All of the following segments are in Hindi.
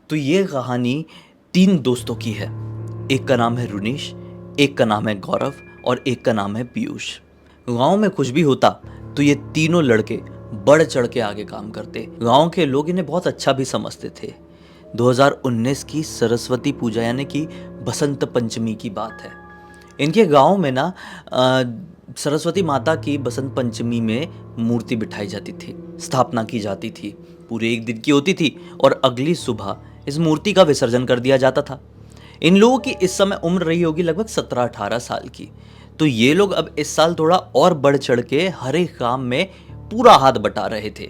तो ये कहानी 3 दोस्तों की है। एक का नाम है रुनीश, एक का नाम है गौरव और एक का नाम है पीयूष। गाँव में कुछ भी होता तो ये तीनों लड़के बढ़ चढ़ के आगे काम करते। गाँव के लोग इन्हें बहुत अच्छा भी समझते थे। 2019 की सरस्वती पूजा यानी कि बसंत पंचमी की बात है। इनके गांव में ना सरस्वती माता की बसंत पंचमी में मूर्ति बिठाई जाती थी, स्थापना की जाती थी। पूरे एक दिन की होती थी और अगली सुबह इस मूर्ति का विसर्जन कर दिया जाता था। इन लोगों की इस समय उम्र रही होगी लगभग 17-18 साल की। तो ये लोग अब इस साल थोड़ा और बढ़ चढ़ के हर एक काम में पूरा हाथ बटा रहे थे।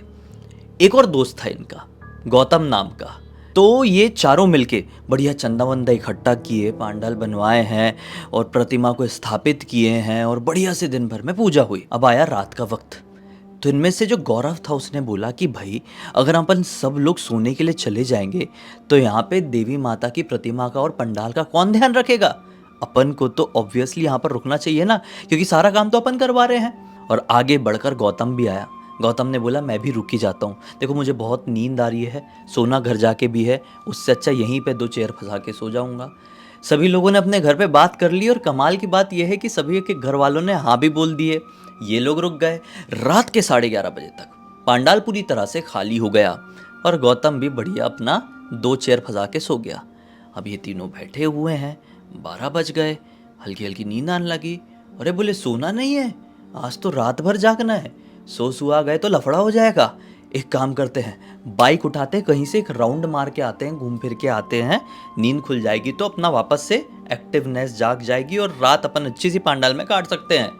एक और दोस्त था इनका, गौतम नाम का। तो ये चारों मिलके बढ़िया चंदा वंदा इकट्ठा किए, पांडाल बनवाए हैं और प्रतिमा को स्थापित किए हैं और बढ़िया से दिन भर में पूजा हुई। अब आया रात का वक्त। तो इनमें से जो गौरव था उसने बोला कि भाई अगर अपन सब लोग सोने के लिए चले जाएंगे तो यहाँ पे देवी माता की प्रतिमा का और पंडाल का कौन ध्यान रखेगा। अपन को तो ऑब्वियसली यहाँ पर रुकना चाहिए ना, क्योंकि सारा काम तो अपन करवा रहे हैं। और आगे बढ़कर गौतम भी आया। गौतम ने बोला मैं भी रुक ही जाता हूँ, देखो मुझे बहुत नींद आ रही है, सोना घर जाके भी है, उससे अच्छा यहीं पे 2 चेयर फंसा के सो जाऊँगा। सभी लोगों ने अपने घर पे बात कर ली और कमाल की बात यह है कि सभी के घर वालों ने हाँ भी बोल दिए। ये लोग रुक गए। रात के 11:30 बजे तक पांडाल पूरी तरह से खाली हो गया और गौतम भी बढ़िया अपना 2 चेयर फंसा के सो गया। अब ये तीनों बैठे हुए हैं, 12 बज गए, हल्की हल्की नींद आने लगी। अरे बोले सोना नहीं है, आज तो रात भर जागना है, सो आ गए तो लफड़ा हो जाएगा। एक काम करते हैं, बाइक उठाते हैं, कहीं से एक राउंड मार के आते हैं, घूम फिर के आते हैं, नींद खुल जाएगी तो अपना वापस से एक्टिवनेस जाग जाएगी और रात अपन अच्छी सी पांडाल में काट सकते हैं।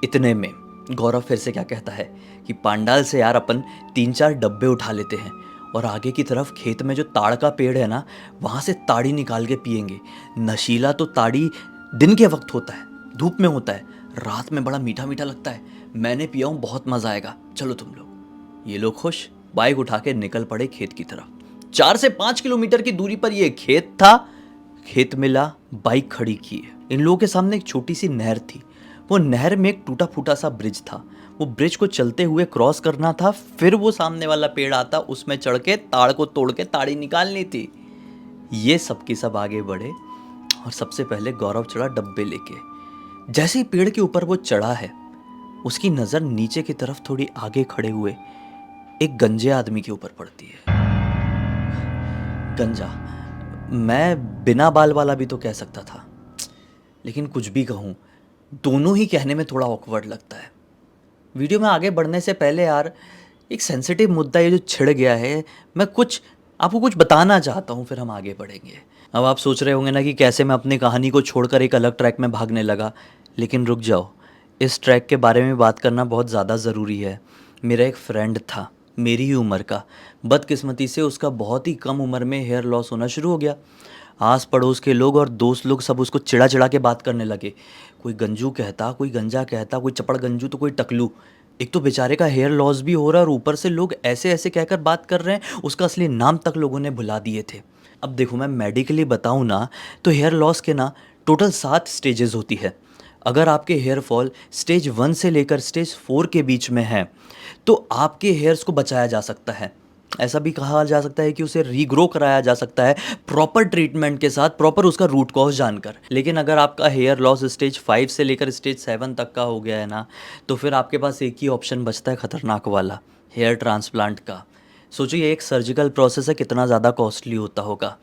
इतने में गौरव फिर से क्या कहता है कि पांडाल से यार अपन 3-4 डब्बे उठा लेते हैं और आगे की तरफ खेत में जो ताड़ का पेड़ है ना, वहाँ से ताड़ी निकाल के पियेंगे। नशीला तो ताड़ी दिन के वक्त होता है, धूप में होता है, रात में बड़ा मीठा मीठा लगता है। मैंने पिया हूँ, बहुत मज़ा आएगा, चलो तुम लोग। ये लोग खुश, बाइक उठा के निकल पड़े खेत की तरफ। 4 से 5 किलोमीटर की दूरी पर यह खेत था। खेत मिला, बाइक खड़ी की है। इन लोगों के सामने एक छोटी सी नहर थी। वो नहर में एक टूटा फूटा सा ब्रिज था। वो ब्रिज को चलते हुए क्रॉस करना था, फिर वो सामने वाला पेड़ आता, उसमें चढ़ के ताड़ को तोड़ के ताड़ी निकालनी थी। ये सब के सब आगे बढ़े और सबसे पहले गौरव चढ़ा डब्बे लेके। जैसे ही पेड़ के ऊपर वो चढ़ा है, उसकी नजर नीचे की तरफ थोड़ी आगे खड़े हुए एक गंजे आदमी के ऊपर पड़ती है। गंजा, मैं बिना बाल वाला भी तो कह सकता था, लेकिन कुछ भी कहूँ दोनों ही कहने में थोड़ा ऑकवर्ड लगता है। वीडियो में आगे बढ़ने से पहले यार एक सेंसिटिव मुद्दा ये जो छिड़ गया है, मैं आपको कुछ बताना चाहता हूँ, फिर हम आगे बढ़ेंगे। अब आप सोच रहे होंगे ना कि कैसे मैं अपनी कहानी को छोड़कर एक अलग ट्रैक में भागने लगा, लेकिन रुक जाओ, इस ट्रैक के बारे में बात करना बहुत ज़्यादा ज़रूरी है। मेरा एक फ्रेंड था, मेरी ही उम्र का। बदकिस्मती से उसका बहुत ही कम उम्र में हेयर लॉस होना शुरू हो गया। आस पड़ोस के लोग और दोस्त लोग सब उसको चिढ़ा चिढ़ा के बात करने लगे। कोई गंजू कहता, कोई गंजा कहता, कोई चपड़ गंजू तो कोई टकलू। एक तो बेचारे का हेयर लॉस भी हो रहा है और ऊपर से लोग ऐसे ऐसे कहकर बात कर रहे हैं, उसका असली नाम तक लोगों ने भुला दिए थे। अब देखो, मैं मेडिकली बताऊँ ना तो हेयर लॉस के ना टोटल 7 स्टेजेस होती है। अगर आपके हेयर फॉल स्टेज 1 से लेकर स्टेज 4 के बीच में है तो आपके हेयर्स को बचाया जा सकता है। ऐसा भी कहा जा सकता है कि उसे रीग्रो कराया जा सकता है प्रॉपर ट्रीटमेंट के साथ, प्रॉपर उसका रूट कॉज जानकर। लेकिन अगर आपका हेयर लॉस स्टेज 5 से लेकर स्टेज 7 तक का हो गया है ना, तो फिर आपके पास एक ही ऑप्शन बचता है खतरनाक वाला, हेयर ट्रांसप्लांट का। सोचिए एक सर्जिकल प्रोसेस है, कितना ज़्यादा कॉस्टली होता होगा।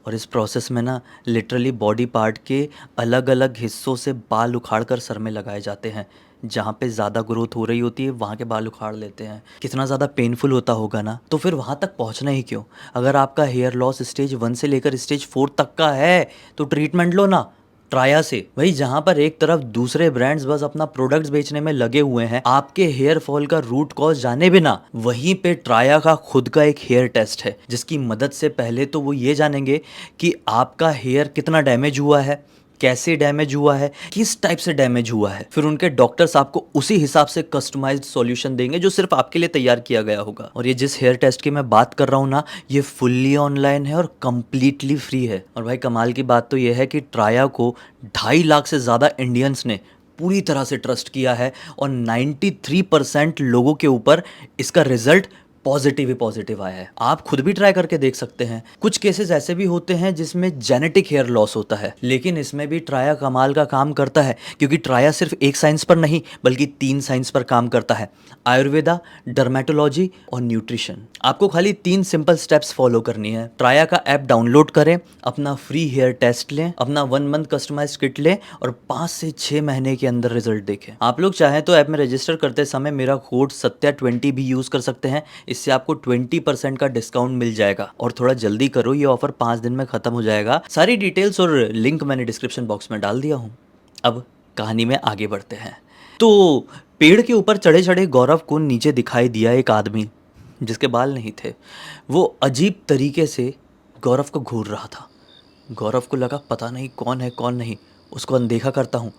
और इस प्रोसेस में ना लिटरली बॉडी पार्ट के अलग अलग हिस्सों से बाल उखाड़ कर सर में लगाए जाते हैं। जहाँ पे ज़्यादा ग्रोथ हो रही होती है वहाँ के बाल उखाड़ लेते हैं। कितना ज़्यादा पेनफुल होता होगा ना। तो फिर वहाँ तक पहुँचना ही क्यों। अगर आपका हेयर लॉस स्टेज 1 से लेकर स्टेज 4 तक का है तो ट्रीटमेंट लो ना ट्राया से। वही जहाँ पर एक तरफ दूसरे ब्रांड्स बस अपना प्रोडक्ट्स बेचने में लगे हुए हैं, आपके हेयर फॉल का रूट कॉज जाने बिना, वहीं पे ट्राया का खुद का एक हेयर टेस्ट है, जिसकी मदद से पहले तो वो ये जानेंगे कि आपका हेयर कितना डैमेज हुआ है, कैसे डैमेज हुआ है, किस टाइप से डैमेज हुआ है। फिर उनके डॉक्टर्स आपको उसी हिसाब से कस्टमाइज्ड सॉल्यूशन देंगे जो सिर्फ आपके लिए तैयार किया गया होगा। और ये जिस हेयर टेस्ट की मैं बात कर रहा हूँ ना, ये फुल्ली ऑनलाइन है और कंप्लीटली फ्री है। और भाई कमाल की बात तो ये है कि ट्राया को 2.5 लाख से ज़्यादा इंडियंस ने पूरी तरह से ट्रस्ट किया है और 93% लोगों के ऊपर इसका रिजल्ट पॉजिटिव ही पॉजिटिव आया है। आप खुद भी ट्राई करके देख सकते हैं। कुछ केसेस ऐसे भी होते हैं जिसमें जेनेटिक हेयर लॉस होता है, लेकिन इसमें भी ट्राया कमाल का काम करता है, क्योंकि ट्राया सिर्फ एक साइंस पर नहीं बल्कि 3 साइंस पर काम करता है, आयुर्वेदा, डर्मेटोलॉजी और न्यूट्रिशन। आपको खाली 3 सिंपल स्टेप्स फॉलो करनी है। ट्राया का ऐप डाउनलोड करें, अपना फ्री हेयर टेस्ट लें, अपना 1 मंथ कस्टमाइज किट लें और 5 से 6 महीने के अंदर रिजल्ट देखें। आप लोग चाहें तो ऐप में रजिस्टर करते समय मेरा कोड सत्या20 भी यूज कर सकते हैं। इससे आपको 20% का डिस्काउंट मिल जाएगा। और थोड़ा जल्दी करो, ये ऑफर 5 दिन में खत्म हो जाएगा। सारी डिटेल्स और लिंक मैंने डिस्क्रिप्शन बॉक्स में डाल दिया हूँ। अब कहानी में आगे बढ़ते हैं। तो पेड़ के ऊपर चढ़े चढ़े गौरव को नीचे दिखाई दिया एक आदमी जिसके बाल नहीं थे। वो अजीब तरीके से गौरव को घूर रहा था। गौरव को लगा पता नहीं कौन है कौन नहीं, उसको अनदेखा करता हूँ,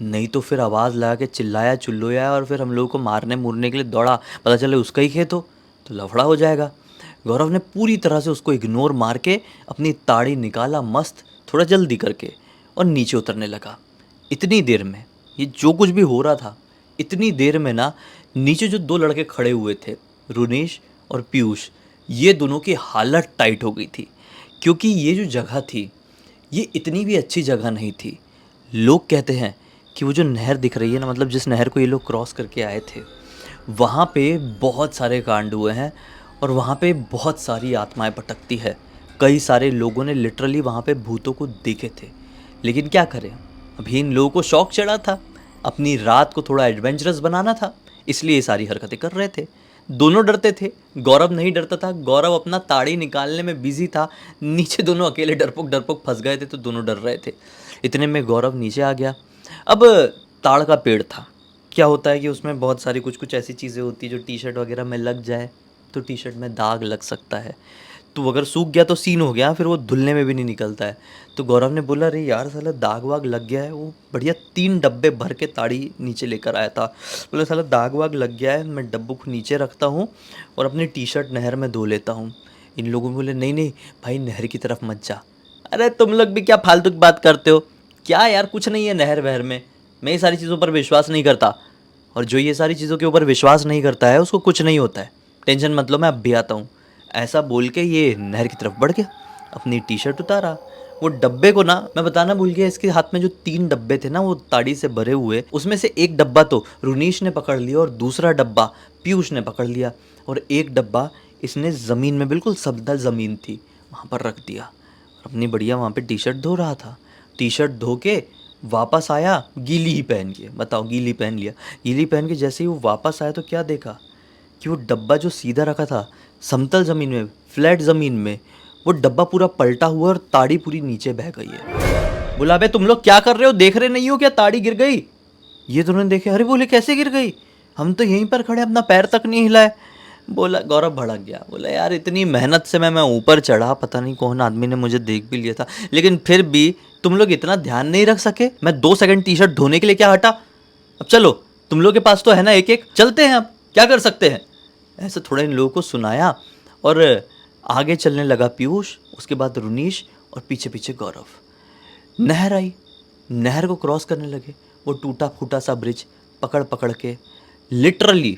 नहीं तो फिर आवाज़ लगा के चिल्लाया चिल्लोया और फिर हम लोगों को मारने मुरने के लिए दौड़ा, पता चले उसका ही खेत हो तो लफड़ा हो जाएगा। गौरव ने पूरी तरह से उसको इग्नोर मार के अपनी ताड़ी निकाला मस्त, थोड़ा जल्दी करके, और नीचे उतरने लगा। इतनी देर में ये जो कुछ भी हो रहा था, इतनी देर में ना नीचे जो 2 लड़के खड़े हुए थे, रुनेश और पीयूष, ये दोनों की हालत टाइट हो गई थी। क्योंकि ये जो जगह थी ये इतनी भी अच्छी जगह नहीं थी। लोग कहते हैं कि वो जो नहर दिख रही है ना, मतलब जिस नहर को ये लोग क्रॉस करके आए थे, वहाँ पे बहुत सारे कांड हुए हैं और वहाँ पे बहुत सारी आत्माएं भटकती है। कई सारे लोगों ने लिटरली वहाँ पे भूतों को देखे थे। लेकिन क्या करें, अभी इन लोगों को शौक चढ़ा था, अपनी रात को थोड़ा एडवेंचरस बनाना था, इसलिए ये सारी हरकतें कर रहे थे। दोनों डरते थे, गौरव नहीं डरता था। गौरव अपना ताड़ी निकालने में बिजी था। नीचे दोनों अकेले डरपोक डरपोक फंस गए थे, तो दोनों डर रहे थे। इतने में गौरव नीचे आ गया। अब ताड़ का पेड़ था। क्या होता है कि उसमें बहुत सारी कुछ कुछ ऐसी चीज़ें होती है जो टी शर्ट वगैरह में लग जाए तो टी शर्ट में दाग लग सकता है। तो अगर सूख गया तो सीन हो गया, फिर वो धुलने में भी नहीं निकलता है। तो गौरव ने बोला, अरे यार साला दाग वाग लग गया है। वो बढ़िया 3 डब्बे भर के ताड़ी नीचे लेकर आया था। बोला साला दाग वाग लग गया है, मैं डब्बों को नीचे रखता हूँ और अपनी टी शर्ट नहर में धो लेता हूँ। इन लोगों ने बोले, नहीं नहीं भाई नहर की तरफ मत जा। अरे तुम लोग भी क्या फालतू की बात करते हो क्या यार, कुछ नहीं है नहर वहर में, मैं ये सारी चीज़ों पर विश्वास नहीं करता। और जो ये सारी चीज़ों के ऊपर विश्वास नहीं करता है उसको कुछ नहीं होता है, टेंशन मत लो, मैं अब भी आता हूँ। ऐसा बोल के ये नहर की तरफ बढ़ गया, अपनी टी शर्ट उतारा। वो डब्बे को ना मैं बताना भूल गया, इसके हाथ में जो 3 डब्बे थे ना वो ताड़ी से भरे हुए, उसमें से एक डब्बा तो रुनीश ने पकड़ लिया और दूसरा डब्बा पीयूष ने पकड़ लिया, और एक डब्बा इसने ज़मीन में, बिल्कुल समतल ज़मीन थी वहाँ पर रख दिया। और अपनी बढ़िया वहाँ पे टी शर्ट धो रहा था। टी शर्ट धो के वापस आया गीली ही पहन के, बताओ गीली पहन लिया। गीली पहन के जैसे ही वो वापस आया तो क्या देखा कि वो डब्बा जो सीधा रखा था समतल ज़मीन में, फ्लैट ज़मीन में, वो डब्बा पूरा पलटा हुआ और ताड़ी पूरी नीचे बह गई है। बोला, बे तुम लोग क्या कर रहे हो, देख रहे नहीं हो क्या ताड़ी गिर गई? ये दोनों ने देखे, अरे बोले कैसे गिर गई, हम तो यहीं पर खड़े, अपना पैर तक नहीं हिलाए। बोला, गौरव भड़क गया, बोला यार इतनी मेहनत से मैं ऊपर चढ़ा, पता नहीं कौन आदमी ने मुझे देख भी लिया था, लेकिन फिर भी तुम लोग इतना ध्यान नहीं रख सके। मैं 2 सेकंड टी शर्ट धोने के लिए क्या हटा? अब चलो, तुम लोग के पास तो है ना एक एक, चलते हैं, अब क्या कर सकते हैं। ऐसे थोड़ा इन लोगों को सुनाया और आगे चलने लगा पीयूष, उसके बाद रुनीश और पीछे पीछे गौरव। नहर आई, नहर को क्रॉस करने लगे। वो टूटा फूटा सा ब्रिज पकड़ पकड़ के लिटरली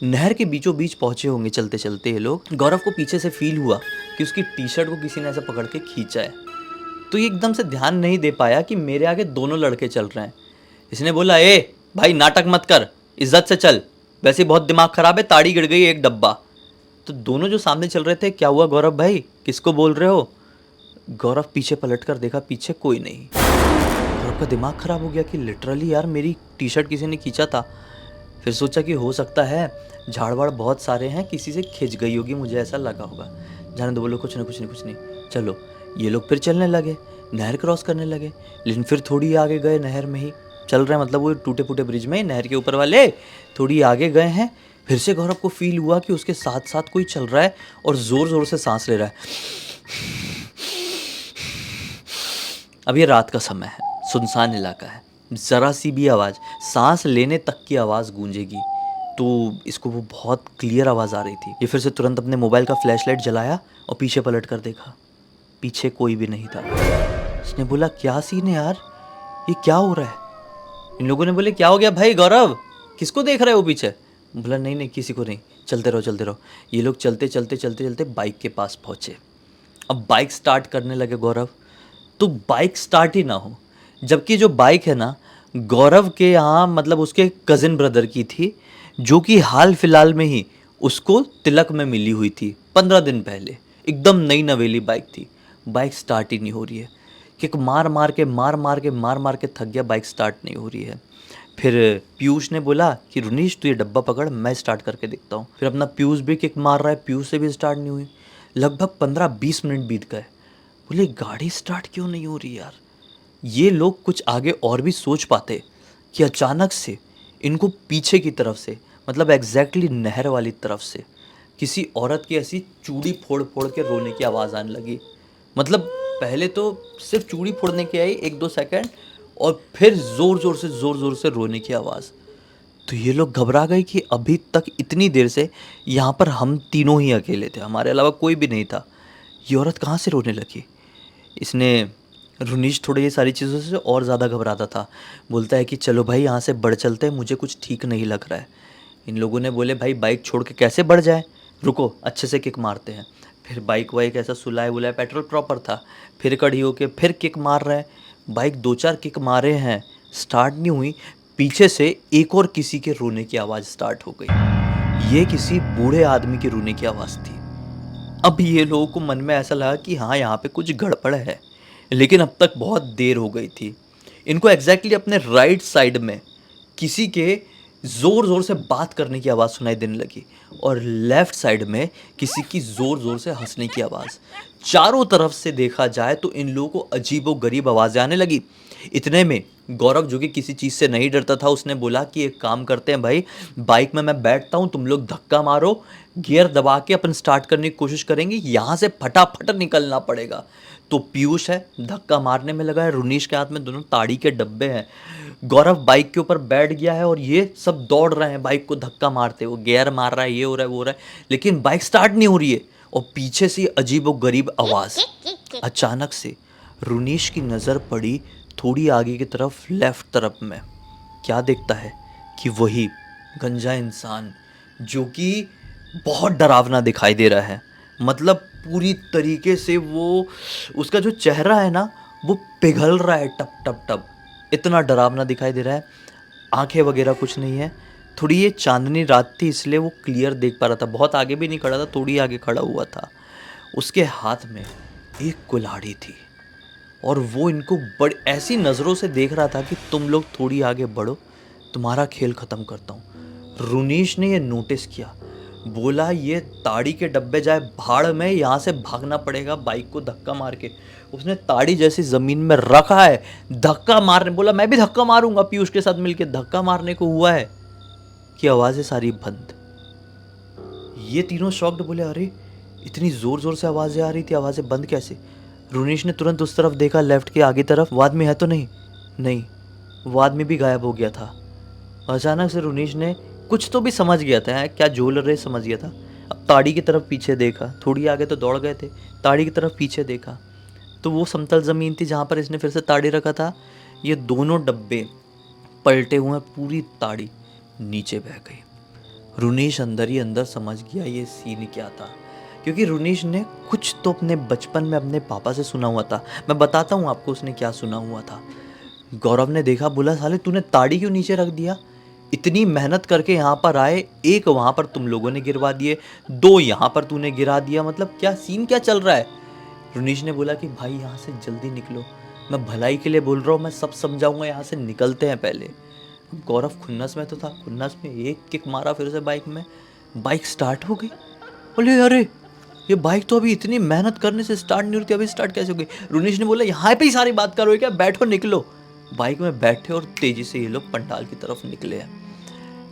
नहर के बीचों बीच पहुंचे होंगे चलते चलते ये लोग। गौरव को पीछे से फील हुआ कि उसकी टी शर्ट को किसी ने ऐसा पकड़ के खींचा है, तो ये एकदम से ध्यान नहीं दे पाया कि मेरे आगे दोनों लड़के चल रहे हैं। इसने बोला, ए भाई नाटक मत कर, इज्जत से चल, वैसे ही बहुत दिमाग खराब है, ताड़ी गिर गई एक डब्बा। तो दोनों जो सामने चल रहे थे, क्या हुआ गौरव भाई, किसको बोल रहे हो? गौरव पीछे पलट कर देखा, पीछे कोई नहीं। गौरव का दिमाग खराब हो गया कि लिटरली यार मेरी टी शर्ट किसी ने खींचा था। फिर सोचा कि हो सकता है झाड़वाड़ बहुत सारे हैं, किसी से खिंच गई होगी, मुझे ऐसा लगा होगा। जाने दो, बोलो कुछ नहीं, चलो। ये लोग फिर चलने लगे, नहर क्रॉस करने लगे, लेकिन फिर थोड़ी आगे गए, नहर में ही चल रहे हैं, मतलब वो टूटे फूटे ब्रिज में, नहर के ऊपर वाले थोड़ी आगे गए हैं। फिर से गौरव को फील हुआ कि उसके साथ साथ कोई चल रहा है और ज़ोर ज़ोर से सांस ले रहा है। अब ये रात का समय है, सुनसान इलाका है, ज़रा सी भी आवाज़, सांस लेने तक की आवाज़ गूंजेगी, तो इसको वो बहुत क्लियर आवाज़ आ रही थी। ये फिर से तुरंत अपने मोबाइल का फ्लैशलाइट जलाया और पीछे पलट कर देखा, पीछे कोई भी नहीं था। इसने बोला, क्या सीन है यार, ये क्या हो रहा है? इन लोगों ने बोले, क्या हो गया भाई गौरव, किसको देख रहे हो पीछे? बोला नहीं नहीं किसी को नहीं, चलते रहो चलते रहो। ये लोग चलते चलते चलते चलते बाइक के पास पहुँचे। अब बाइक स्टार्ट करने लगे गौरव, तो बाइक स्टार्ट ही ना हो, जबकि जो बाइक है ना गौरव के यहाँ मतलब उसके कज़िन ब्रदर की थी, जो कि हाल फिलहाल में ही उसको तिलक में मिली हुई थी 15 दिन पहले। एकदम नई नवेली बाइक थी। बाइक स्टार्ट ही नहीं हो रही है। किक मार मार के थक गया, बाइक स्टार्ट नहीं हो रही है। फिर पीयूष ने बोला कि रुनीश तू ये डब्बा पकड़, मैं स्टार्ट करके देखता हूँ। फिर अपना पीयूष भी किक मार रहा है, पीयूष से भी स्टार्ट नहीं हुई। लगभग 15-20 मिनट बीत गए। बोले गाड़ी स्टार्ट क्यों नहीं हो रही यार। ये लोग कुछ आगे और भी सोच पाते कि अचानक से इनको पीछे की तरफ से, मतलब एग्जैक्टली नहर वाली तरफ से, किसी औरत की ऐसी चूड़ी फोड़ फोड़ के रोने की आवाज़ आने लगी। मतलब पहले तो सिर्फ चूड़ी फोड़ने की आई 1-2 सेकंड, और फिर ज़ोर ज़ोर से रोने की आवाज़। तो ये लोग घबरा गए कि अभी तक इतनी देर से यहाँ पर हम तीनों ही अकेले थे, हमारे अलावा कोई भी नहीं था। ये औरत कहाँ से रोने लगी। इसने रुनीश थोड़े ये सारी चीज़ों से और ज़्यादा घबराता था। बोलता है कि चलो भाई यहाँ से बढ़ चलते हैं, मुझे कुछ ठीक नहीं लग रहा है। इन लोगों ने बोले भाई बाइक छोड़ के कैसे बढ़ जाए, रुको अच्छे से किक मारते हैं। फिर बाइक वाइक ऐसा सुलाए बुलाए, पेट्रोल प्रॉपर था। फिर कड़ी होके फिर किक मार रहे हैं। बाइक 2-4 किक मारे हैं, स्टार्ट नहीं हुई। पीछे से एक और किसी के रोने की आवाज़ स्टार्ट हो गई। ये किसी बूढ़े आदमी के रोने की आवाज़ थी। अब ये लोगों को मन में ऐसा लगा कि हाँ यहाँ पे कुछ गड़बड़ है, लेकिन अब तक बहुत देर हो गई थी। इनको एग्जैक्टली अपने राइट साइड में किसी के ज़ोर ज़ोर से बात करने की आवाज़ सुनाई देने लगी, और लेफ़्ट साइड में किसी की ज़ोर ज़ोर से हंसने की आवाज़। चारों तरफ से देखा जाए तो इन लोगों को अजीबो गरीब आवाज़ें आने लगी। इतने में गौरव, जो कि किसी चीज़ से नहीं डरता था, उसने बोला कि एक काम करते हैं भाई, बाइक में मैं बैठता हूँ, तुम लोग धक्का मारो, गियर दबा के अपन स्टार्ट करने की कोशिश करेंगे, यहाँ से फटाफट निकलना पड़ेगा। तो पीयूष है धक्का मारने में लगा है, रुनीश के हाथ में दोनों ताड़ी के डब्बे हैं। गौरव बाइक के ऊपर बैठ गया है और ये सब दौड़ रहे हैं बाइक को धक्का मारते। वो गियर मार रहा है, ये हो रहा है वो हो रहा है, लेकिन बाइक स्टार्ट नहीं हो रही है। और पीछे से अजीब और गरीब आवाज़। अचानक से रुनीश की नज़र पड़ी थोड़ी आगे की तरफ, लेफ्ट तरफ में। क्या देखता है कि वही गंजा इंसान, जो कि बहुत डरावना दिखाई दे रहा है। मतलब पूरी तरीके से वो, उसका जो चेहरा है ना वो पिघल रहा है टप टप टप, इतना डरावना दिखाई दे रहा है। आंखें वगैरह कुछ नहीं है। थोड़ी ये चांदनी रात थी इसलिए वो क्लियर देख पा रहा था। बहुत आगे भी नहीं खड़ा था, थोड़ी आगे खड़ा हुआ था। उसके हाथ में एक कुल्हाड़ी थी और वो इनको बड़ी ऐसी नज़रों से देख रहा था कि तुम लोग थोड़ी आगे बढ़ो, तुम्हारा खेल ख़त्म करता हूँ। रुनीश ने ये नोटिस किया। बोला ये ताड़ी के डब्बे जाए भाड़ में, यहाँ से भागना पड़ेगा बाइक को धक्का मार के। उसने ताड़ी जैसी ज़मीन में रखा है, धक्का मारने बोला, मैं भी धक्का मारूंगा पीयूष के साथ मिलके। धक्का मारने को हुआ है कि आवाज़ें सारी बंद। ये तीनों शॉक्ड, बोले अरे इतनी ज़ोर ज़ोर से आवाज़ें आ रही थी, आवाज़ें बंद कैसे। रुनीश ने तुरंत उस तरफ देखा, लेफ्ट के आगे तरफ, वो आदमी है तो नहीं, वो आदमी भी गायब हो गया था। अचानक से रुनीश ने कुछ तो भी समझ गया था, क्या झोल रहे समझ गया था। अब ताड़ी की तरफ पीछे देखा, थोड़ी आगे तो दौड़ गए थे, ताड़ी की तरफ पीछे देखा तो वो समतल ज़मीन थी जहाँ पर इसने फिर से ताड़ी रखा था। ये दोनों डब्बे पलटे हुए, पूरी ताड़ी नीचे बह गई। रुनीश अंदर ही अंदर समझ गया ये सीन क्या था, क्योंकि रुनीश ने कुछ तो अपने बचपन में अपने पापा से सुना हुआ था। मैं बताता हूँ आपको उसने क्या सुना हुआ था। गौरव ने देखा, बोला साले तूने ताड़ी क्यों नीचे रख दिया, इतनी मेहनत करके यहाँ पर आए, एक वहाँ पर तुम लोगों ने गिरवा दिए, 2 यहाँ पर तूने गिरा दिया, मतलब क्या सीन क्या चल रहा है। रुनीश ने बोला कि भाई यहाँ से जल्दी निकलो, मैं भलाई के लिए बोल रहा हूँ, मैं सब समझाऊंगा, यहाँ से निकलते हैं पहले। गौरव खुन्नस में तो था, खुन्नस में एक किक मारा फिर से बाइक में, बाइक स्टार्ट हो गई। बोले अरे ये बाइक तो अभी इतनी मेहनत करने से स्टार्ट नहीं होती, अभी स्टार्ट कैसे हो गई। रुनीश ने बोला यहाँ पे ही सारी बात करो क्या, बैठो निकलो। बाइक में बैठे और तेजी से ये लोग पंडाल की तरफ निकले हैं।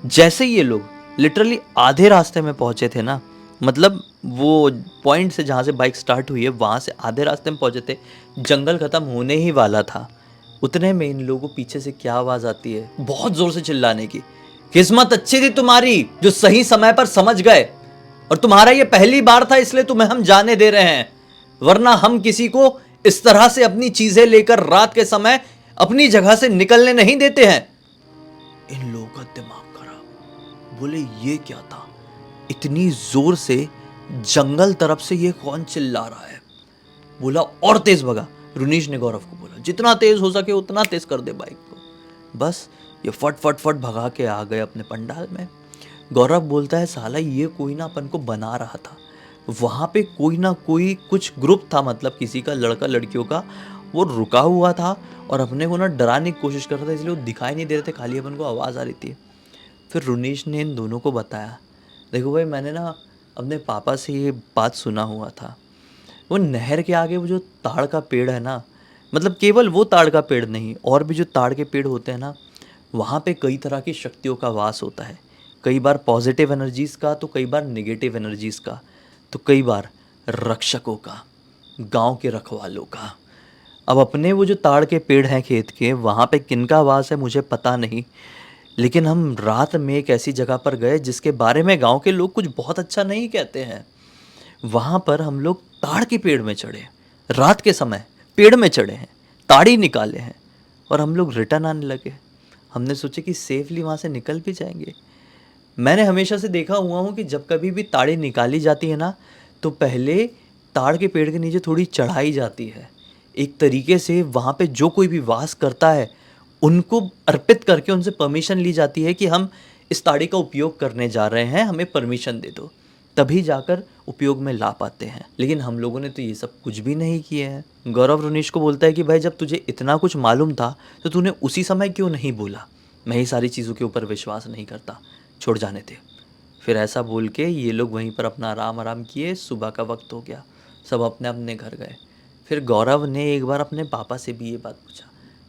जैसे ही ये लोग लिटरली आधे रास्ते में पहुंचे थे ना, मतलब वो पॉइंट से जहाँ से बाइक स्टार्ट हुई है वहाँ से आधे रास्ते में पहुंचे थे, जंगल खत्म होने ही वाला था। उतने में इन लोगों को पीछे से क्या आवाज़ आती है, बहुत ज़ोर से चिल्लाने की। किस्मत अच्छी थी तुम्हारी जो सही समय पर समझ गए, और तुम्हारा ये पहली बार था इसलिए तुम्हें हम जाने दे रहे हैं, वरना हम किसी को इस तरह से अपनी चीज़ें लेकर रात के समय अपनी जगह से निकलने नहीं देते हैं। इन लोगों का दिमाग खराब। बोले ये क्या था, इतनी जोर से जंगल तरफ से ये कौन चिल्ला रहा है। बोला और तेज भगा। रुनीश ने गौरव को बोला जितना तेज हो सके उतना तेज कर दे बाइक को। बस ये फट फट फट भगा के आ गए अपने पंडाल में। गौरव बोलता है साला ये कोई ना अपन को बना रहा था, वहाँ पे कोई ना कोई कुछ ग्रुप था, मतलब किसी का लड़का लड़कियों का, वो रुका हुआ था और अपने को ना डराने की कोशिश कर रहा था, इसलिए वो दिखाई नहीं दे रहे थे, खाली अपन को आवाज़ आ रही थी। फिर रुनीश ने इन दोनों को बताया, देखो भाई मैंने ना अपने पापा से ये बात सुना हुआ था, वो नहर के आगे वो जो ताड़ का पेड़ है ना, मतलब केवल वो ताड़ का पेड़ नहीं, और भी जो ताड़ के पेड़ होते हैं ना, वहाँ पे कई तरह की शक्तियों का वास होता है। कई बार पॉजिटिव एनर्जीज़ का, तो कई बार नेगेटिव एनर्जीज़ का, तो कई बार रक्षकों का, गांव के रखवालों का। अब अपने वो जो ताड़ के पेड़ हैं खेत के, वहाँ पे किनका वास है मुझे पता नहीं, लेकिन हम रात में एक ऐसी जगह पर गए जिसके बारे में गांव के लोग कुछ बहुत अच्छा नहीं कहते हैं। वहाँ पर हम लोग ताड़ के पेड़ में चढ़े, रात के समय पेड़ में चढ़े हैं, ताड़ी निकाले हैं और हम लोग रिटर्न आने लगे। हमने सोचा कि सेफली वहाँ से निकल भी जाएंगे। मैंने हमेशा से देखा हुआ हूँ कि जब कभी भी ताड़ी निकाली जाती है ना, तो पहले ताड़ के पेड़ के नीचे थोड़ी चढ़ाई जाती है, एक तरीके से वहाँ पे जो कोई भी वास करता है उनको अर्पित करके उनसे परमिशन ली जाती है कि हम इस ताड़ी का उपयोग करने जा रहे हैं, हमें परमिशन दे दो, तभी जाकर उपयोग में ला पाते हैं। लेकिन हम लोगों ने तो ये सब कुछ भी नहीं किए हैं। गौरव रुनीश को बोलता है कि भाई जब तुझे इतना कुछ मालूम था तो तूने उसी समय क्यों नहीं बोला, मैं ये सारी चीज़ों के ऊपर विश्वास नहीं करता, छोड़ जाने थे। फिर ऐसा बोल के ये लोग वहीं पर अपना आराम किए। सुबह का वक्त हो गया, सब अपने अपने घर गए। फिर गौरव ने एक बार अपने पापा से भी ये बात पूछा,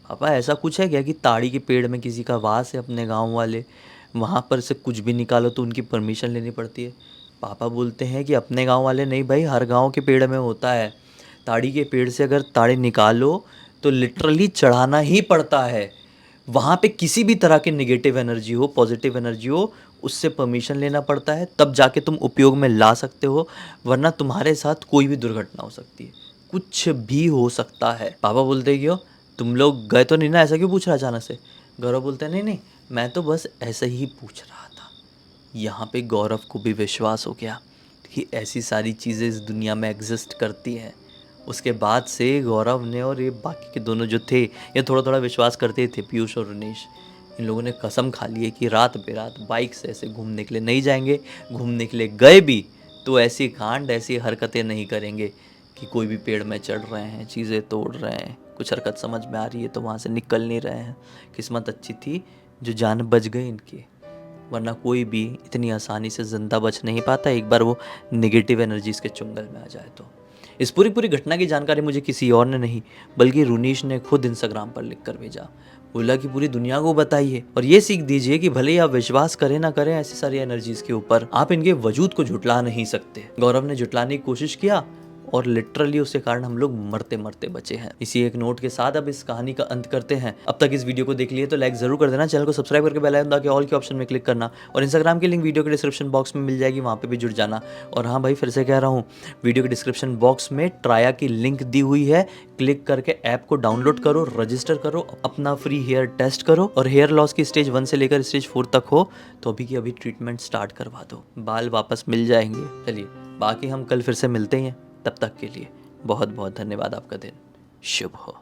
पापा ऐसा कुछ है क्या कि ताड़ी के पेड़ में किसी का वास है, अपने गांव वाले वहाँ पर से कुछ भी निकालो तो उनकी परमिशन लेनी पड़ती है। पापा बोलते हैं कि अपने गांव वाले नहीं भाई, हर गांव के पेड़ में होता है, ताड़ी के पेड़ से अगर ताड़ी निकालो तो लिटरली चढ़ाना ही पड़ता है। वहाँ पे किसी भी तरह की नेगेटिव एनर्जी हो, पॉजिटिव एनर्जी हो, उससे परमिशन लेना पड़ता है, तब जाके तुम उपयोग में ला सकते हो, वरना तुम्हारे साथ कोई भी दुर्घटना हो सकती है, कुछ भी हो सकता है। पापा बोलते क्यों, तुम लोग गए तो नहीं ना, ऐसा क्यों पूछ रहा अचानक से। गौरव बोलते हैं नहीं नहीं, मैं तो बस ऐसे ही पूछ रहा था। यहाँ पे गौरव को भी विश्वास हो गया कि ऐसी सारी चीज़ें इस दुनिया में एग्जिस्ट करती हैं। उसके बाद से गौरव ने और ये बाकी के दोनों जो थे, ये थोड़ा थोड़ा विश्वास करते थे, पीयूष और रुनीश, इन लोगों ने कसम खा ली है कि रात बेरात बाइक से ऐसे घूमने के लिए नहीं जाएंगे, घूमने के लिए गए भी तो ऐसी कांड, ऐसी हरकतें नहीं करेंगे कि कोई भी पेड़ में चढ़ रहे हैं, चीज़ें तोड़ रहे हैं, कुछ हरकत समझ में आ रही है तो वहाँ से निकल नहीं रहे हैं। किस्मत अच्छी थी जो जान बच गई इनकी, वरना कोई भी इतनी आसानी से ज़िंदा बच नहीं पाता एक बार वो नेगेटिव एनर्जीज़ के चुंगल में आ जाए तो। इस पूरी घटना की जानकारी मुझे किसी और ने नहीं बल्कि रुनीश ने खुद इंस्टाग्राम पर लिख कर भेजा। बोला कि पूरी दुनिया को बताइए और ये सीख दीजिए कि भले ही आप विश्वास करें ना करें ऐसी सारी एनर्जीज के ऊपर, आप इनके वजूद को झुटला नहीं सकते। गौरव ने झुटलाने की कोशिश किया और लिटरली उसके कारण हम लोग मरते मरते बचे हैं। इसी एक नोट के साथ अब इस कहानी का अंत करते हैं। अब तक इस वीडियो को देख लिए तो लाइक जरूर कर देना, चैनल को सब्सक्राइब करके बेल आइकन दबा के ऑल के ऑप्शन में क्लिक करना, और इंस्टाग्राम की लिंक वीडियो के डिस्क्रिप्शन बॉक्स में मिल जाएगी, वहाँ पे भी जुड़ जाना। और हाँ भाई, फिर से कह रहा हूँ, वीडियो के डिस्क्रिप्शन बॉक्स में ट्राया की लिंक दी हुई है, क्लिक करके ऐप को डाउनलोड करो, रजिस्टर करो, अपना फ्री हेयर टेस्ट करो, और हेयर लॉस की स्टेज 1 से लेकर स्टेज 4 तक हो तो अभी की अभी ट्रीटमेंट स्टार्ट करवा दो, बाल वापस मिल जाएंगे। चलिए बाकी हम कल फिर से मिलते हैं, तब तक के लिए बहुत बहुत धन्यवाद। आपका दिन शुभ हो।